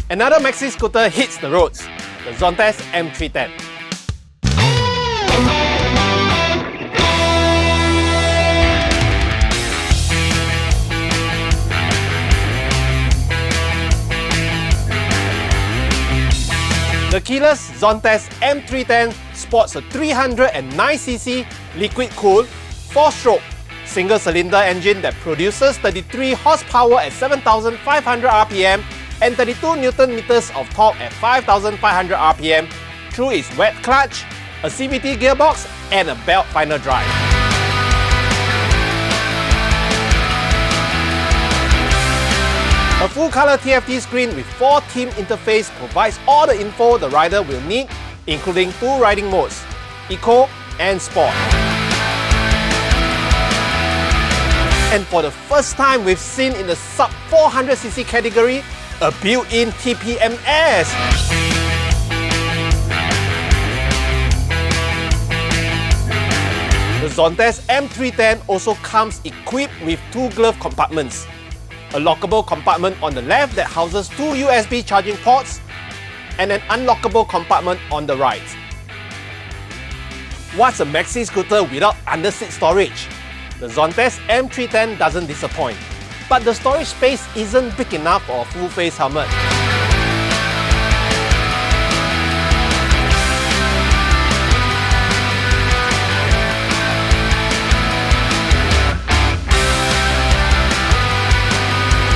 Another maxi scooter hits the roads, the Zontes M310. The keyless Zontes M310 sports a 309cc liquid-cooled 4-stroke single-cylinder engine that produces 33 horsepower at 7,500 rpm and 32 Newton meters of torque at 5,500 rpm through its wet clutch, a CVT gearbox, and a belt final drive. A full-color TFT screen with 4-theme interface provides all the info the rider will need, including 2 riding modes, Eco and Sport. And for the first time we've seen in the sub 400cc category, a built-in TPMS. The Zontes M310 also comes equipped with 2 glove compartments, a lockable compartment on the left that houses 2 USB charging ports, and an unlockable compartment on the right. What's a maxi scooter without under-seat storage? The Zontes M310 doesn't disappoint, but the storage space isn't big enough for a full-face helmet.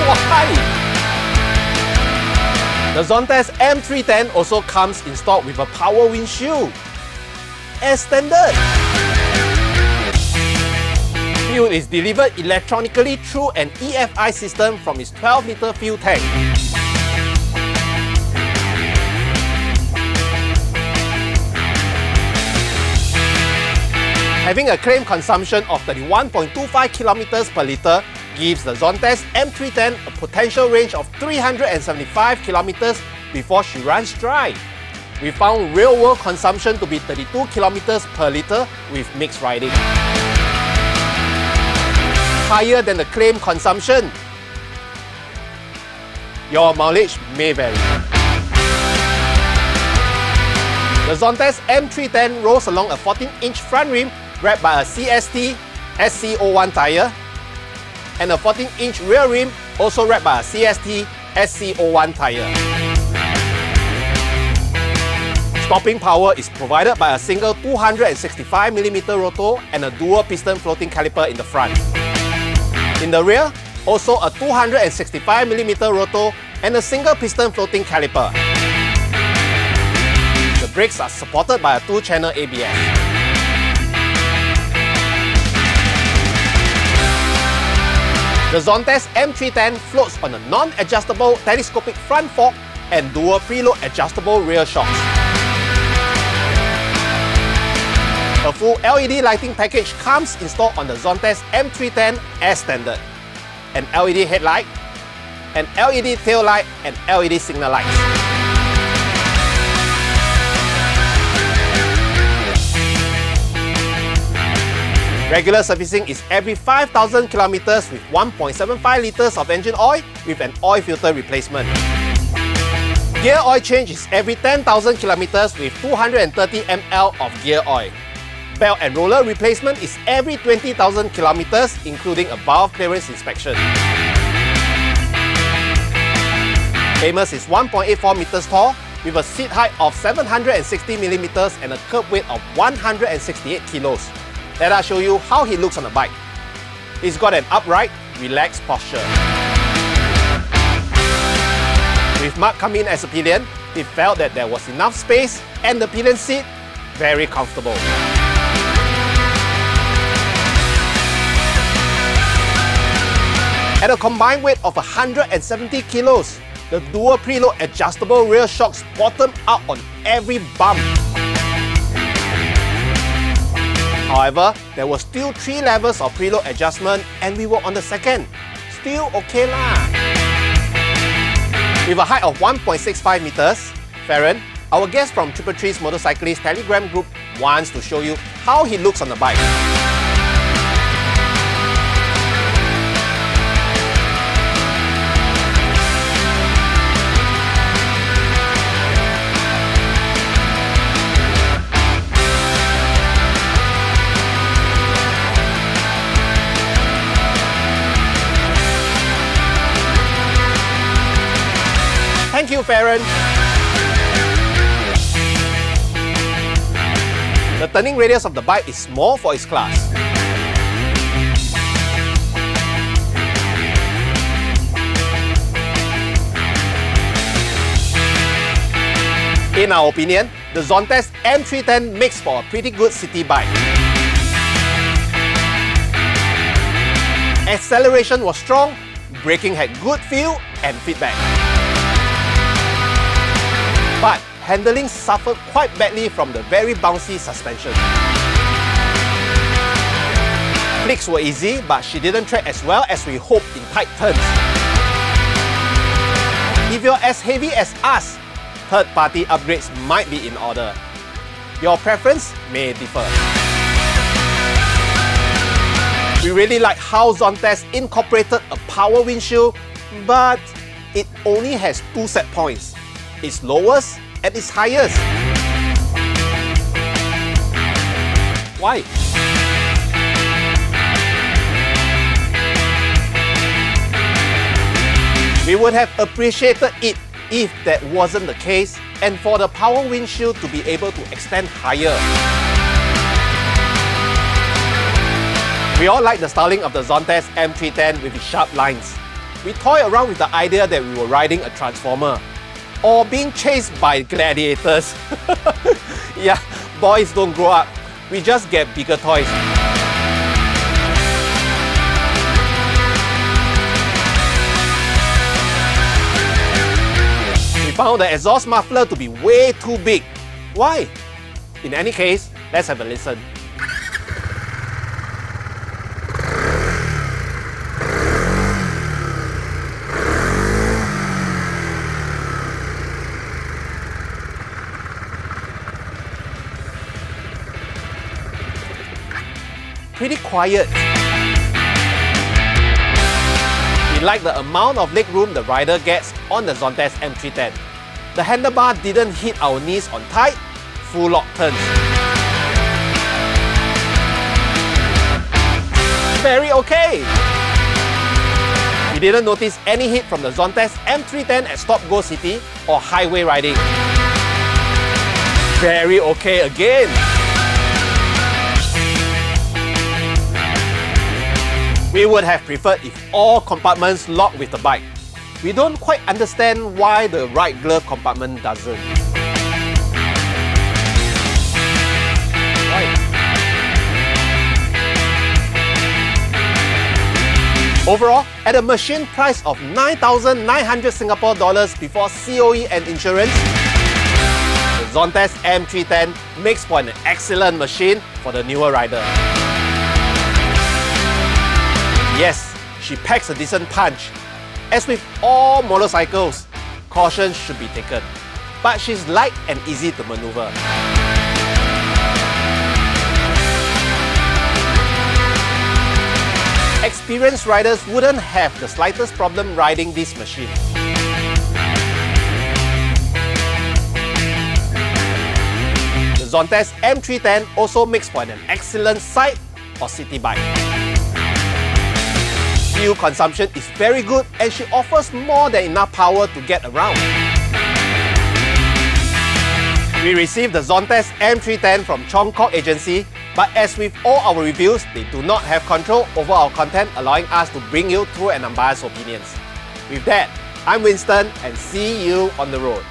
Why? The Zontes M310 also comes installed with a power windshield, as standard. Fuel is delivered electronically through an EFI system from its 12-litre fuel tank. Having a claimed consumption of 31.25 kilometers per litre gives the Zontes M310 a potential range of 375 kilometers before she runs dry. We found real-world consumption to be 32 kilometers per litre with mixed riding, higher than the claimed consumption. Your mileage may vary. The Zontes M310 rolls along a 14-inch front rim wrapped by a CST SC01 tyre and a 14-inch rear rim also wrapped by a CST SC01 tyre. Stopping power is provided by a single 265mm rotor and a dual piston floating caliper in the front. In the rear, also a 265mm rotor and a single piston floating caliper. The brakes are supported by a 2-channel ABS. The Zontes M310 floats on a non-adjustable telescopic front fork and dual preload adjustable rear shocks. A full LED lighting package comes installed on the Zontes M310 as standard. An LED headlight, an LED tail light, and LED signal lights. Regular servicing is every 5,000 kilometers with 1.75 liters of engine oil with an oil filter replacement. Gear oil change is every 10,000 kilometers with 230 ml of gear oil. Belt and roller replacement is every 20,000 kilometers, including a valve clearance inspection. Amos is 1.84 meters tall, with a seat height of 760 millimeters and a curb weight of 168 kilos. Let us show you how he looks on the bike. He's got an upright, relaxed posture. With Mark coming in as a pillion, he felt that there was enough space and the pillion seat very comfortable. At a combined weight of 170 kilos, the dual preload adjustable rear shocks bottom out on every bump. However, there were still 3 levels of preload adjustment and we were on the second. Still okay lah. With a height of 1.65 meters, Farron, our guest from 333's Motorcyclist Telegram group, wants to show you how he looks on the bike. Thank you, Farron. The turning radius of the bike is small for its class. In our opinion, the Zontes M310 makes for a pretty good city bike. Acceleration was strong, braking had good feel and feedback. But handling suffered quite badly from the very bouncy suspension. Flicks were easy, but she didn't track as well as we hoped in tight turns. If you're as heavy as us, third-party upgrades might be in order. Your preference may differ. We really like how Zontes incorporated a power windshield, but it only has 2 set points, its lowest and its highest. Why? We would have appreciated it if that wasn't the case, and for the power windshield to be able to extend higher. We all like the styling of the Zontes M310 with its sharp lines. We toy around with the idea that we were riding a transformer or being chased by gladiators. Yeah, boys don't grow up. We just get bigger toys. We found the exhaust muffler to be way too big. Why? In any case, let's have a listen. Pretty quiet. We like the amount of legroom the rider gets on the Zontes M310. The handlebar didn't hit our knees on tight, full lock turns. Very okay! We didn't notice any hit from the Zontes M310 at stop-go city or highway riding. Very okay again! We would have preferred if all compartments locked with the bike. We don't quite understand why the right glove compartment doesn't. Right. Overall, at a machine price of 9,900 Singapore dollars before COE and insurance, the Zontes M310 makes for an excellent machine for the newer rider. Yes, she packs a decent punch. As with all motorcycles, caution should be taken. But she's light and easy to maneuver. Experienced riders wouldn't have the slightest problem riding this machine. The Zontes M310 also makes for an excellent side or city bike. Fuel consumption is very good and she offers more than enough power to get around. We received the Zontes M310 from Chong Kok Agency, but as with all our reviews, they do not have control over our content, allowing us to bring you true and unbiased opinions. With that, I'm Winston and see you on the road.